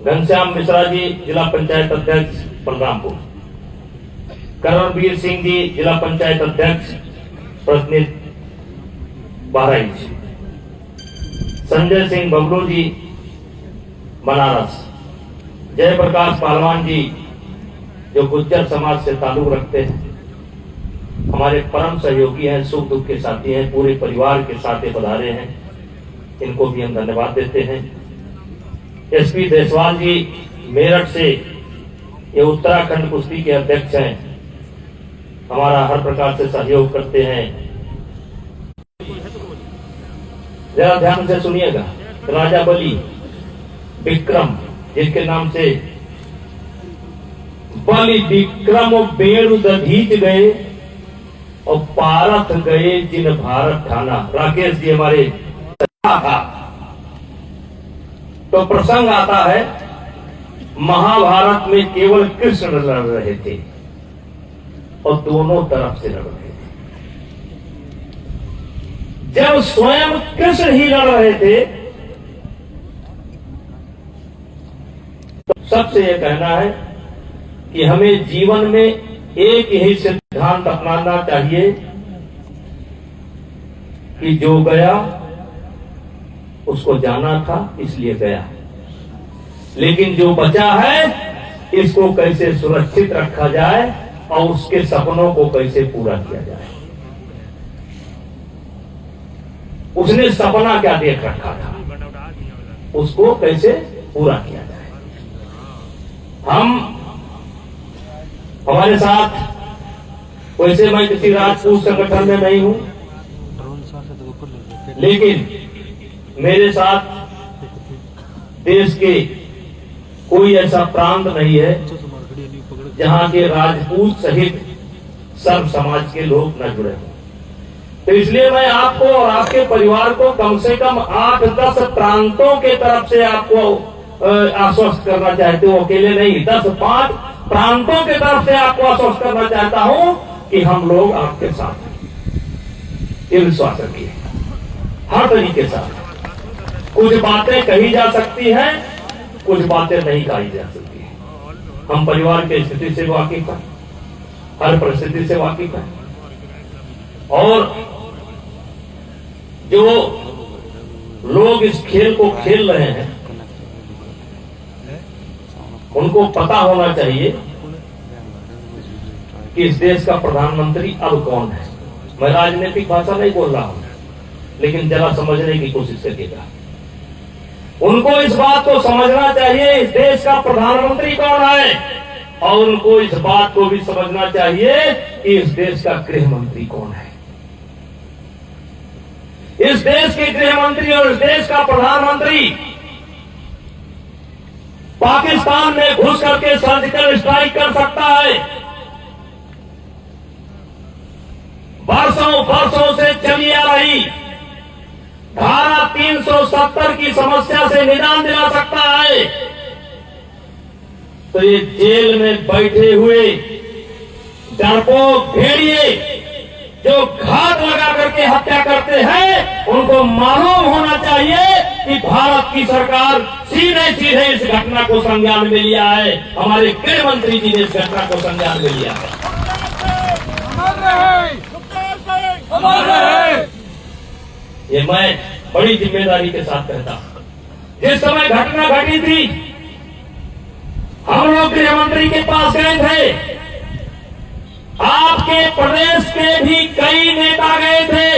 C: घनश्याम मिश्रा जी जिला पंचायत अध्यक्ष बलरामपुर, करणवीर सिंह जी जिला पंचायत अध्यक्ष प्रतिनिधि बहराइच, संजय सिंह बबलू जी बनारस, जयप्रकाश पहलवान जी जो गुज्जर समाज से ताल्लुक रखते हैं, हमारे परम सहयोगी हैं, सुख दुख के साथी हैं, पूरे परिवार के साथ पधारे हैं, इनको भी हम धन्यवाद देते हैं। एसपी देसवाल जी मेरठ से, ये उत्तराखंड कुश्ती के अध्यक्ष हैं, हमारा हर प्रकार से सहयोग करते हैं। जरा ध्यान से सुनिएगा, राजा बली विक्रम जिसके नाम से बलि विक्रम बेणु दधीच गए और पारथ गए जिन भारत ठाना, राकेश जी हमारे था। तो प्रसंग आता है, महाभारत में केवल कृष्ण लड़ रहे थे और दोनों तरफ से लड़ रहे थे। जब स्वयं कृष्ण ही लड़ रहे थे तो सबसे यह कहना है कि हमें जीवन में एक ही सिद्धांत अपनाना चाहिए कि जो गया उसको जाना था इसलिए गया, लेकिन जो बचा है इसको कैसे सुरक्षित रखा जाए और उसके सपनों को कैसे पूरा किया जाए। उसने सपना क्या देख रखा था, उसको कैसे पूरा किया जाए। हमारे साथ वैसे मैं किसी राजपूत संगठन में नहीं हूं, लेकिन मेरे साथ देश के कोई ऐसा प्रांत नहीं है जहां के राजपूत सहित सर्व समाज के लोग न जुड़े हों। तो इसलिए मैं आपको और आपके परिवार को कम से कम 8-10 प्रांतों के तरफ से आपको आश्वस्त करना चाहते हो, अकेले नहीं, 10-5 प्रांतों के तरफ से आपको आश्वस्त करना चाहता हूं कि हम लोग आपके साथ हैं। ये विश्वास रखिए, हर तरीके से। कुछ बातें कही जा सकती हैं, कुछ बातें नहीं कही जा सकती हैं। हम परिवार की स्थिति से वाकिफ हैं, हर परिस्थिति से वाकिफ हैं, और जो लोग इस खेल को खेल रहे हैं उनको पता होना चाहिए कि इस देश का प्रधानमंत्री अब कौन है। मैं राजनीतिक भाषा नहीं बोल रहा हूं, लेकिन जरा समझने की कोशिश करिएगा। उनको इस बात को समझना चाहिए इस देश का प्रधानमंत्री कौन है, और उनको इस बात को भी समझना चाहिए कि इस देश का गृह मंत्री कौन है। इस देश के गृह मंत्री और इस देश का प्रधानमंत्री पाकिस्तान में घुस करके सर्जिकल स्ट्राइक कर सकता है। वर्षों से चली आ रही धारा 370 की समस्या से निदान दिला सकता है। तो ये जेल में बैठे हुए डरपोक भेड़िए जो घात लगा करके हत्या करते हैं, उनको मालूम होना चाहिए कि भारत की सरकार सीधे इस घटना को संज्ञान में लिया है। हमारे गृह मंत्री जी ने इस घटना को संज्ञान में लिया है। ये मैं बड़ी जिम्मेदारी के साथ कहता हूं। जिस समय घटना घटी थी, हम लोग गृह मंत्री के पास गए थे, आपके प्रदेश के भी कई नेता गए थे,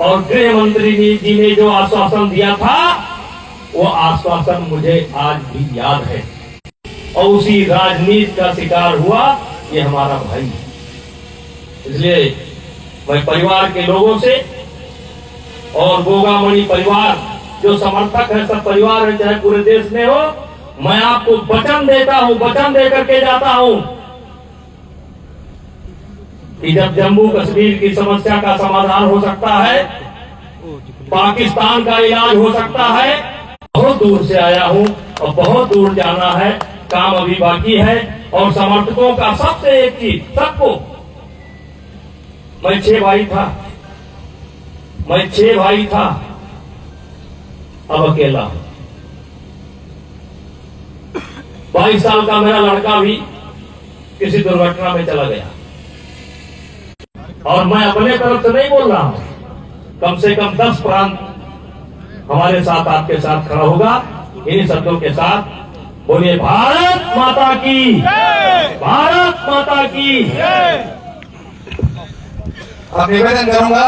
C: और गृह मंत्री जी ने जो आश्वासन दिया था वो आश्वासन मुझे आज भी याद है, और उसी राजनीति का शिकार हुआ ये हमारा भाई है। इसलिए मैं परिवार के लोगों से और गोगामणि परिवार जो समर्थक है, सब परिवार है, चाहे पूरे देश में हो, मैं आपको वचन देता हूं, वचन दे करके जाता हूं कि जब जम्मू कश्मीर की समस्या का समाधान हो सकता है पाकिस्तान का इलाज हो सकता है। बहुत दूर से आया हूं और बहुत दूर जाना है, काम अभी बाकी है। और समर्थकों का सबसे एक चीज, सबको, मैं 6 भाई था, अब अकेला हूं। 22 साल का मेरा लड़का भी किसी दुर्घटना में चला गया। और मैं अपने तरफ से नहीं बोल रहा हूं, कम से कम 10 प्रांत हमारे साथ, आपके साथ खड़ा होगा। इन्हीं शब्दों के साथ बोलिए भारत माता की, भारत माता की।
B: अब निवेदन करूंगा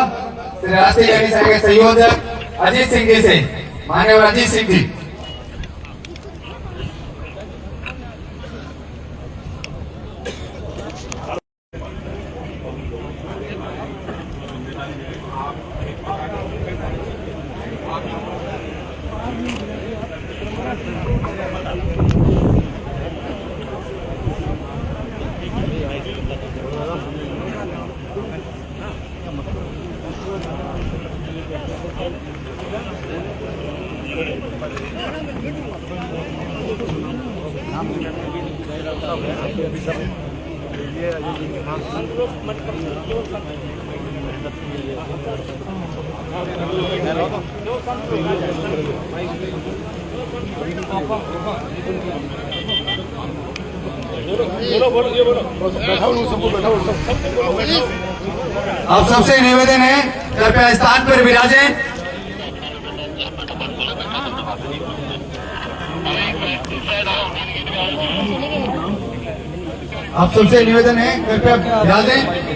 B: श्री राष्ट्रीय जैनी संघ के संयोजक अजीत सिंह जी से। माननीय अजीत सिंह जी। आप सबसे निवेदन है, कृपया स्थान पर विराजें। आप सबसे निवेदन है, कृपया विराजें।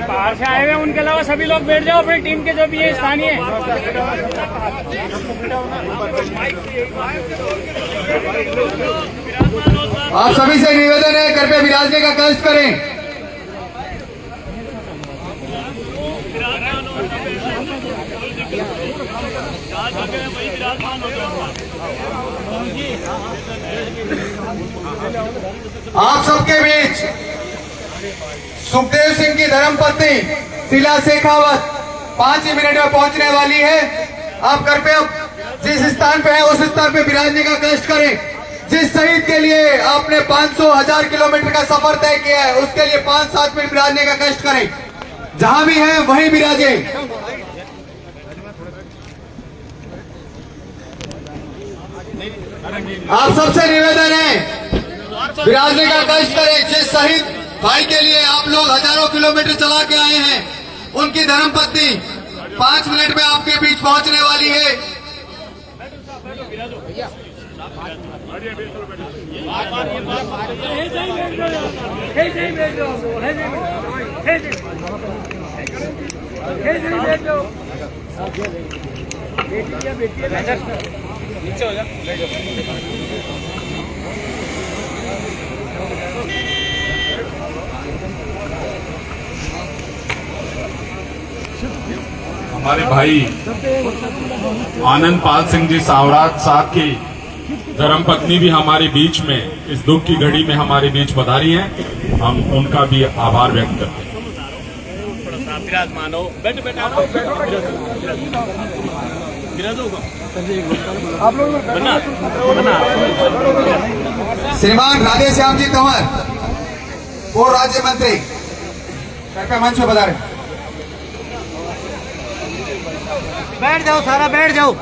I: बाहर से आए हुए उनके अलावा सभी लोग बैठ जाओ, अपनी टीम के जो भी है स्थानीय।
B: आप सभी से निवेदन है, कृपया विराजने का कष्ट करें। आप सबके बीच सुखदेव सिंह की धर्मपत्नी शीला शेखावत 5 ही मिनट में पहुंचने वाली है। आप कृपया जिस स्थान पे है उस स्थान पे विराजने का कष्ट करें। जिस शहीद के लिए आपने 500,000 किलोमीटर का सफर तय किया है, उसके लिए 5-7 मिनट विराजने का कष्ट करें। जहां भी है वहीं विराजे। आप सबसे निवेदन है, विराजने का कष्ट करें। जिस शहीद भाई के लिए आप लोग हजारों किलोमीटर चला के आए हैं, उनकी धर्मपत्नी 5 मिनट में आपके बीच पहुंचने वाली है।
I: नीचे हो जा।
J: हमारे भाई आनंद पाल सिंह जी सावराज साहब की धर्मपत्नी भी हमारे बीच में इस दुख की घड़ी में हमारे बीच पधारी हैं। हम उनका भी आभार व्यक्त करते हैं।
B: श्रीमान राधे श्याम जी तंवर, पूर्व राज्य मंत्री, कृपया मंच पर पधारें।
I: बैठ जाओ, सारा बैठ जाओ।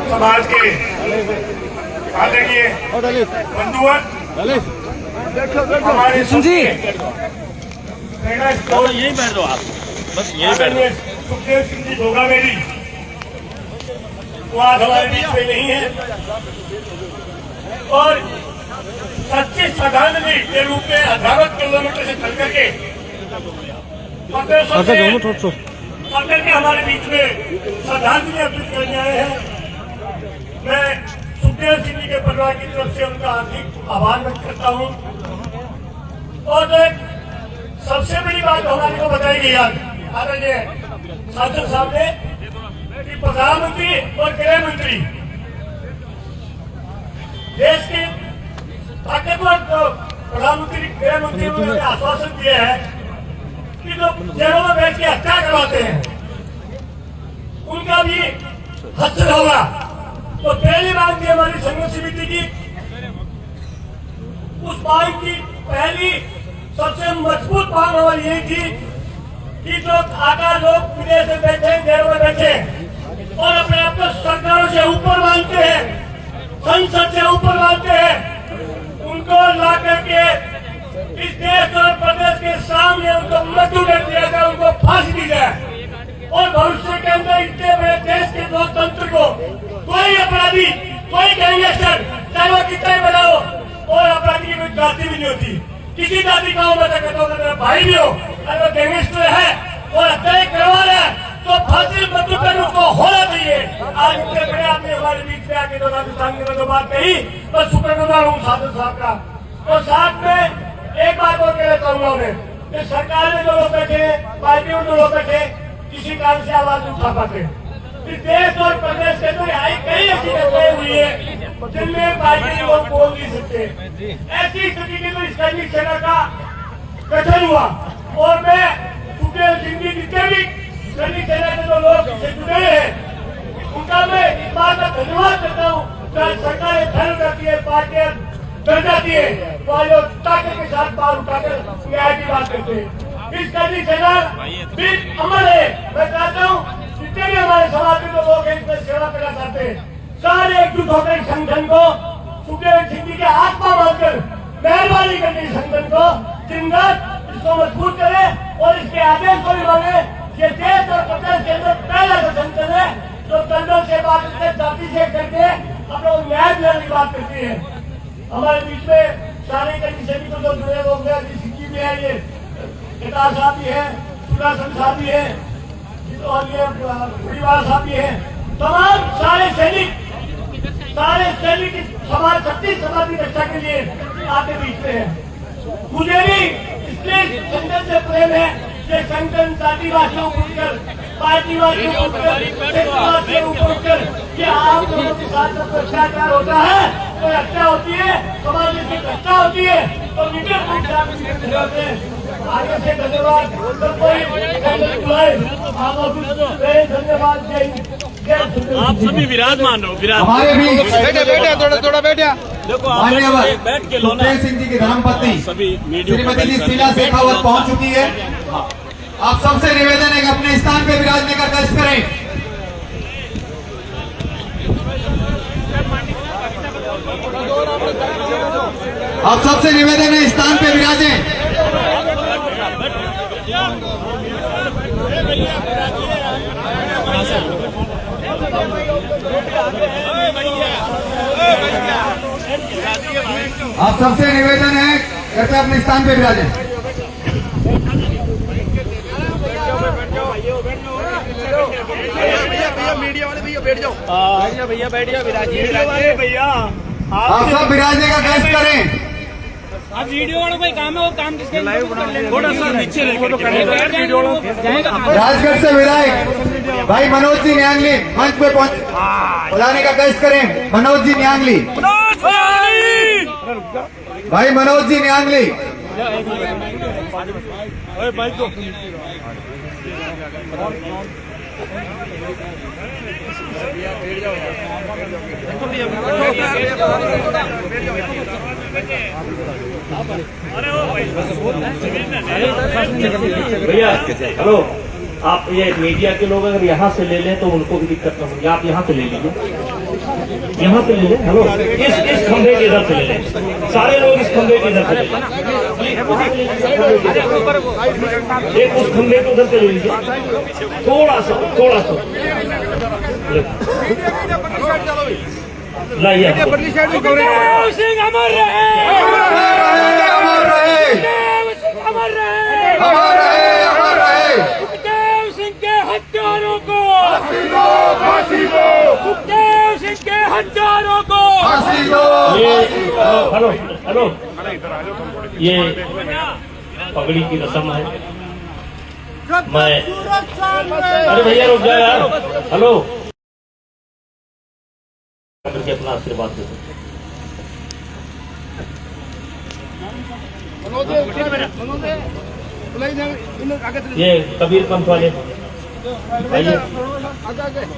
H: समाज के आदरणीय बंधुओं, हमारे
E: यही बैठ दो आप, बस यही बैठ दो।
H: सुखदेव सिंह जी भोगा मेरी वो आज हमारे बीच में नहीं है, और सच्ची श्रद्धांजलि के रूप में हजारों किलोमीटर से चल करके हमारे बीच में श्रद्धांजलि अर्पित करने आए हैं।
E: मैं सुखदेव सिंह जी के परिवार की तरफ से उनका हार्दिक आभार व्यक्त करता हूँ। और सबसे बड़ी बात हमारे को बताई गई आदरणीय सांसद साहब ने कि प्रधानमंत्री और गृह मंत्री देश के ताकतवर प्रधानमंत्री गृह मंत्री ने आश्वासन दिया है कि जो जेलों में बैठ के हत्या करवाते हैं उनका भी हद होगा। तो पहली मांग थी हमारी संघर्ष समिति की, उस मांग की पहली सबसे मजबूत मांग हमारी यही थी कि जो आका लोग विदेश में बैठे जेलों में बैठे और अपने आप को सरकारों से ऊपर मानते हैं, संसद से ऊपर मानते हैं, उनको ला करके इस देश और प्रदेश के सामने उनको मृत्यु दंड दिया जाए, उनको फांसी दी जाए। और भविष्य के अंदर इतने बड़े देश के लोकतंत्र को कोई अपराधी, कोई गैंगस्टर, चाहे वो कितना ही बड़ा हो, और अपराधी की कोई जाति भी नहीं होती। किसी जाति का हो, मैं कहता हूँ मेरा भाई भी हो, अगर वो गैंगस्टर है और हत्या करवा रहा है तो फांसी मृत्यु दंड उसको होना चाहिए। आज इतने बड़े आदमी हमारे बीच में आके राजस्थान में जो बात कही, मैं शुक्रगुजार हूँ सांसद साहब का। और साथ में एक बात और कहना चाहूंगा मैं, सरकार में जो लोग बैठे, पार्टी में जो लोग बैठे, किसी कारण से आवाज नहीं उठा पाते। इस देश और प्रदेश के अंदर कई ऐसी घटनाएं हुई है जिनमें पार्टी के लोग बोल नहीं सकते। ऐसी स्थिति के अंदर सैनिक सेना का गठन हुआ और मैं सुखदेव सिंह जी जितने भी सैनिक सेना के जो लोग इससे जुड़े हैं उनका मैं इस बात का धन्यवाद करता हूँ। सरकारें धर्म करती है, पार्टियां दर्जा दिए तो आज ताकत के साथ बात उठाकर न्याय की बात करते हैं। इस सैनिक सेना भी अमर है। मैं चाहता हूँ जितने भी हमारे समाज में जो लोग हैं इसमें सेवा करना चाहते हैं, सारे एकजुट होकर संगठन को सुखदेव सिंह जी के आत्मा मानकर मेहरबानी करके संगठन को चिंतन इसको मजबूत करे और इसके आदेश को भी मांगे। ये देश और प्रदेश के अंदर पहला जो संगठन है जो दंडों से बात करके, जाति से करके हम लोग न्याय दिलाने की बात करती है। हमारे बीच में सारे सभी को जो जुड़े लोग हैं, सिक्की भी है, ये केदार साहब भी है, सुदर्शन साहब भी है और ये परिवार साहब भी है, तमाम सारे सैनिक समाज, शक्ति समाज की रक्षा के लिए आते बीच में है। मुझे भी इसलिए संगठन से प्रेम है कि संगठन जातिवासियों को उठकर, पार्टीवासियों को उठकर, क्षेत्रवासियों को उठकर कि आप लोगों के साथ जब भ्रष्टाचार होता है, कोई हत्या होती है, समाज में घटना होती है तो मीडिया आगे से धन्यवाद। धन्यवाद। आप सभी विराजमान हो,
B: हमारे भी थोड़ा बैठे
E: देखो
B: माननीय
E: बैठ के लो ना।
B: सुखदेव सिंह जी की धर्मपत्नी श्रीमती जी शीला शेखावत पहुंच चुकी है। आप सबसे निवेदन है कि अपने स्थान पे विराजने का कष्ट करें। आप सबसे निवेदन है स्थान पे विराजें। आप सबसे निवेदन है कृपया अपने स्थान पे विराजें।
A: मीडिया वाले भैया बैठ जाओ,
E: भैया बैठ जाओ, विराजिए भैया।
B: आप सब विराजने का कष्ट करें।
I: अब वीडियो वालों को काम है, वो काम किसके
E: थोड़ा सा नीचे
B: राजगढ़ से विधायक भाई मनोज जी न्यांगली मंच पे बुलाने का कष्ट करें। मनोज जी न्यांगली, भाई मनोज जी न्यांगली।
C: भैया हेलो, आप ये मीडिया के लोग अगर यहाँ से ले लें तो उनको भी दिक्कत न होगी। आप यहाँ से ले लीजिए, यहाँ से ले लें। हेलो, इस खंभे के इधर से ले लें, सारे लोग इस खंभे के इधर से ले लें। एक उस खंभे को उधर से ले लीजिए, थोड़ा सा लाइए।
I: सुखदेव सिंह अमर रहे,
B: अमर रहे,
I: अमर रहे,
B: अमर रहे, अमर रहे।
I: सुखदेव सिंह के हत्यारों को,
B: फांसी दो, फांसी दो।
I: सुखदेव सिंह के हत्या
B: फांसी दो,
C: ये
B: फांसी दो।
C: हेलो हेलो, ये पगड़ी की रस्म है। मैं अरे भैया रुक जाओ यार, हेलो करके अपना आशीर्वाद दे दो। ये कबीर पंथ वाले आइए,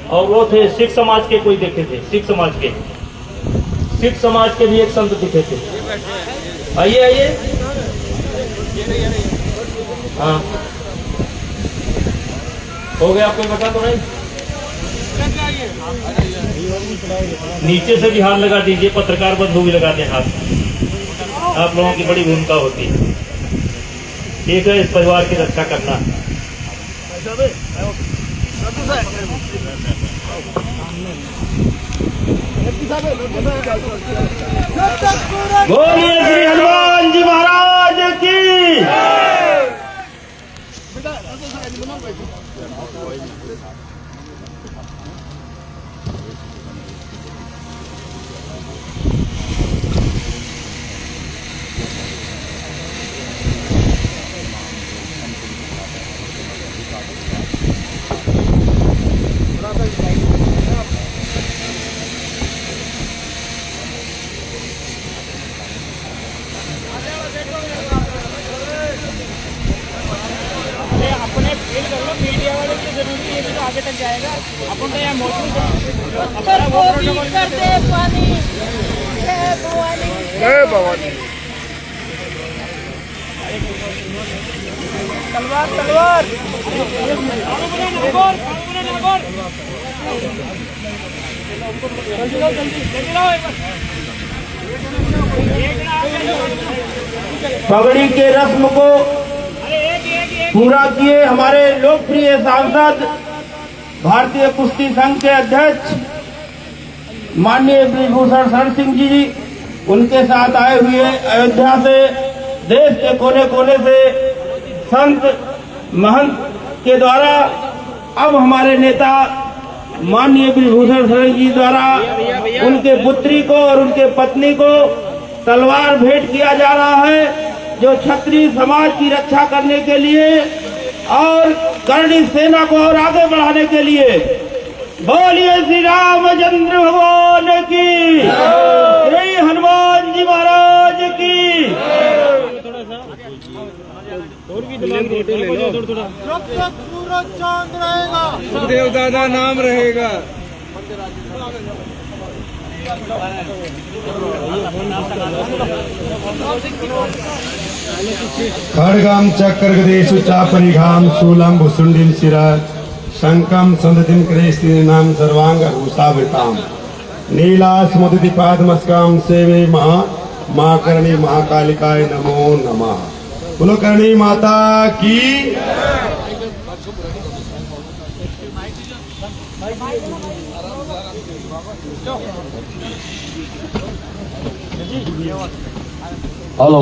C: और वो थे सिख समाज के, कोई देखे थे सिख समाज के, सिख समाज के भी एक संत दिखे थे। आइए आइए, हाँ हो गया, आपको बता तो नहीं। नीचे से भी हाथ लगा दीजिए, पत्रकार बंधु भी लगा दें हाथ। आप लोगों की बड़ी भूमिका होती है, ठीक है, इस परिवार की रक्षा करना। बोलिए श्री हनुमान जी महाराज की।
I: अपने फील कर लो, मीडिया वाले की जरूरी है, तो आगे तक जाएगा। अपन तो यहाँ मौजूद अपना वो प्रोटोकॉल करते पानी। तलवार तलवार
K: पगड़ी के रस्म को पूरा किए हमारे लोकप्रिय सांसद, भारतीय कुश्ती संघ के अध्यक्ष माननीय ब्रिजभूषण शरण सिंह जी, उनके साथ आए हुए अयोध्या से, देश के कोने कोने से संत महंत के द्वारा अब हमारे नेता माननीय ब्रिजभूषण शरण जी द्वारा उनके पुत्री को और उनके पत्नी को तलवार भेंट किया जा रहा है, जो क्षत्रिय समाज की रक्षा करने के लिए और करणी सेना को और आगे बढ़ाने के लिए। बोलिए श्री रामचंद्र भगवान की, श्री हनुमान जी महाराज की।
G: जब तक सूरज चांद रहेगा, सुखदेव दादा नाम रहेगा।
H: खड्गम चक्रगदेशु चापरिघाम शूलम भुसुंडिम शिरा शंकम संदतिम क्रेस्तीनाम सर्वांग भूषावृताम नीलास्मुदिति पादमस्काम सेवे मां करणी महाकालिकाय नमो नमः। बोलो करणी माता की।
C: हेलो,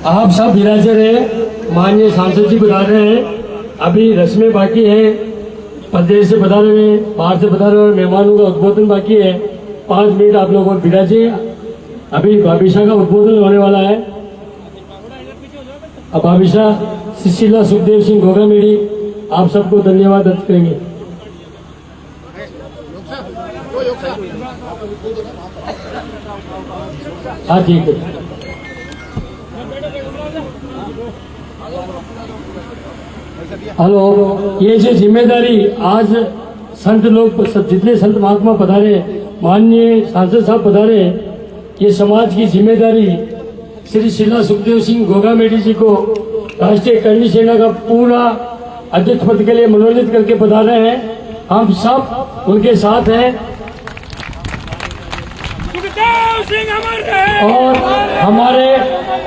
L: आप सब विराजर हैं, माननीय सांसद जी बता रहे हैं, अभी रस्में बाकी है, प्रदेश से बता रहे हैं, बाहर से बता रहे हैं, मेहमानों का उद्बोधन बाकी है। 5 मिनट आप लोगों को विराजे, अभी भाभिशा का उद्बोधन होने वाला है। अब भाभिशा सुशीला सुखदेव सिंह घोगामेड़ी आप सबको धन्यवाद अर्पित करेंगे। हाँ ठीक है। हेलो, ये जो जिम्मेदारी आज संत लोग, जितने संत महात्मा पधारे, माननीय सांसद साहब पधारे, ये समाज की जिम्मेदारी श्री शीला सुखदेव सिंह घोगामेड़ी जी को राष्ट्रीय करणी सेना का पूरा अध्यक्ष पद के लिए मनोनीत करके पधारे हैं। हम सब उनके साथ हैं और हमारे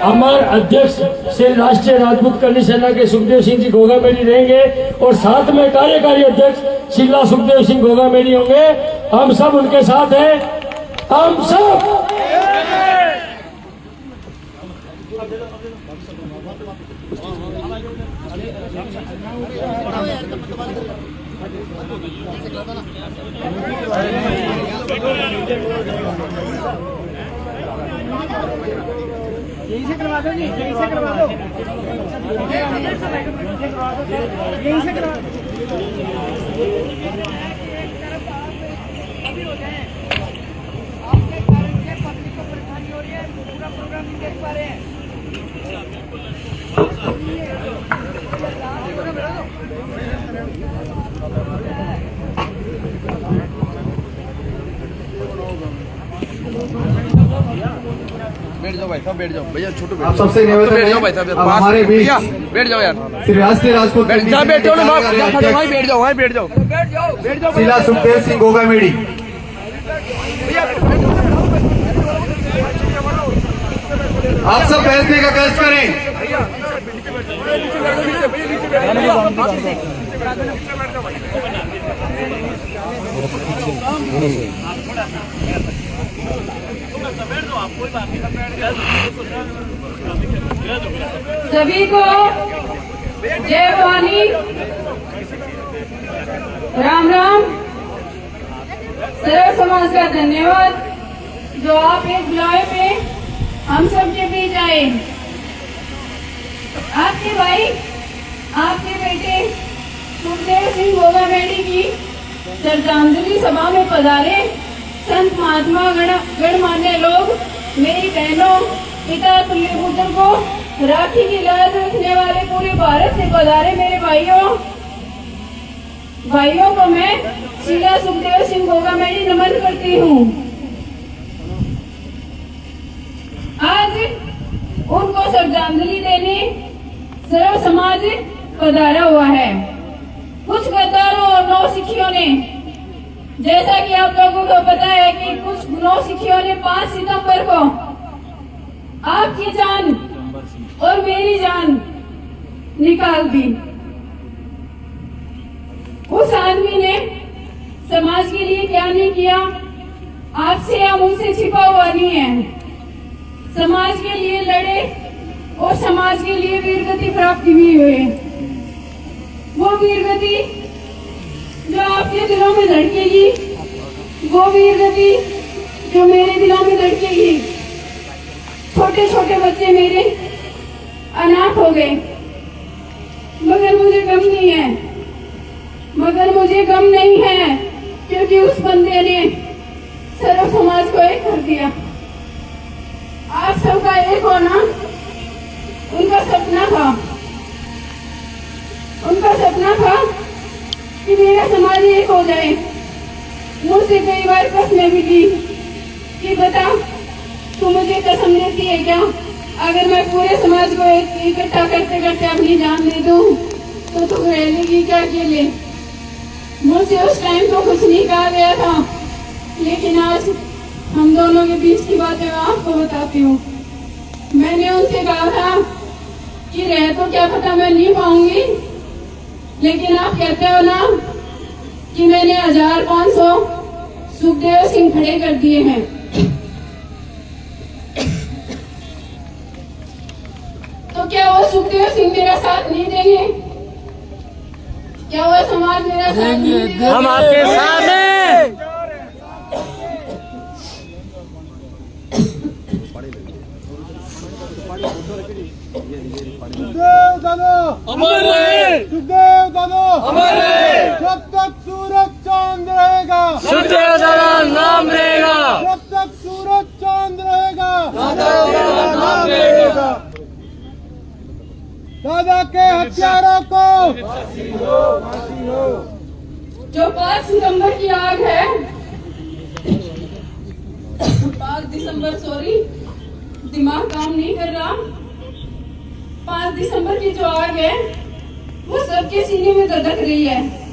L: अमर अध्यक्ष श्री राष्ट्रीय राजपूत करणी सेना के सुखदेव सिंह जी घोगामेड़ी रहेंगे और साथ में कार्यकारी अध्यक्ष शीला सुखदेव सिंह घोगामेड़ी होंगे। हम सब उनके साथ हैं, हम सब।
I: यहीं से करवा दो जी, यहीं से करवा दो, यहीं से करवा दो।
D: बैठ जाओ भाई साहब, बैठ जाओ भैया, छोटू
B: आप सबसे निवेदन
D: बैठ जाओ भाई
B: है
D: साहब,
B: अब हमारे बीच
D: बैठ जाओ यार,
B: श्री राष्ट्रीय राजपूत
D: बैठ जाओ, बैठ जाओ ना, वहीं बैठ जाओ, वहीं बैठ जाओ, बैठ जाओ
B: शिला सुखदेव सिंह गोगामेड़ी। आप सब बैठने का कष्ट करें।
M: सभी को जय भवानी, राम राम। सर्व समाज का धन्यवाद जो आप एक बुलावे पे हम सब के बीच आए। आपके भाई, आपके बेटे सुखदेव सिंह गोगामेड़ी की श्रद्धांजलि सभा में पधारे संत महात्मा गणमान्य लोग, मेरी बहनों, पिता तुल्य बुजुर्गों, राखी की लाज रखने वाले पूरे भारत से पधारे मेरे भाइयों को मैं शिला सुखदेव सिंह गोगामेड़ी नमन करती हूँ। आज उनको श्रद्धांजलि देने सर्व समाज पधारा हुआ है। कुछ गद्दारों और नौसिखियों ने, जैसा कि आप लोगों को पता है कि कुछ नौसिखियों ने 5 सितंबर को आपकी जान और मेरी जान निकाल दी। उस आदमी ने समाज के लिए क्या नहीं किया, आपसे या मुझसे छिपा हुआ नहीं है। समाज के लिए लड़े और समाज के लिए वीरगति प्राप्त भी हुए। वो वीरगति जो आपके दिलों में धड़केगी, वो वीरगति जो मेरे दिलों में धड़केगी। छोटे छोटे बच्चे मेरे अनाथ हो गए, मगर मुझे गम नहीं है, क्योंकि उस बंदे ने सर्व समाज को एक कर दिया। आप सबका एक होना उनका सपना था कि मेरा समाज एक हो जाए। मुझसे कई बार कसमें भी दी कि बता, तू मुझे कसम देती है क्या, अगर मैं पूरे समाज को इकट्ठा करते करते अपनी जान दे दूं तो तू रह लेगी क्या अकेले। मुझसे उस टाइम तो कुछ नहीं कहा गया था, लेकिन आज हम दोनों के बीच की बातें मैं आपको बताती हूँ। मैंने उनसे कहा था कि रह तो क्या पता मैं नहीं पाऊंगी, लेकिन आप कहते हो ना कि मैंने 1500 सुखदेव सिंह खड़े कर दिए हैं। तो क्या वो सुखदेव सिंह मेरा साथ नहीं देंगे? क्या वो समाज मेरा साथ नहीं देगा?
I: हम आपके साथ हैं।
K: सुखदेव दादा
I: अमर रहे,
K: सुखदेव दादा
I: अमर रहे,
K: जब तक सूरज चांद रहेगा,
I: सुखदेव दादा नाम रहेगा,
K: जब तक सूरज चांद रहेगा,
I: दादा नाम रहेगा।
K: दादा के हत्यारों को
M: जो 5 सितंबर की आग है, 5 दिसंबर, सॉरी दिमाग काम नहीं कर रहा, 5 दिसंबर की जो आग है वो सबके सीने में धधक रही है।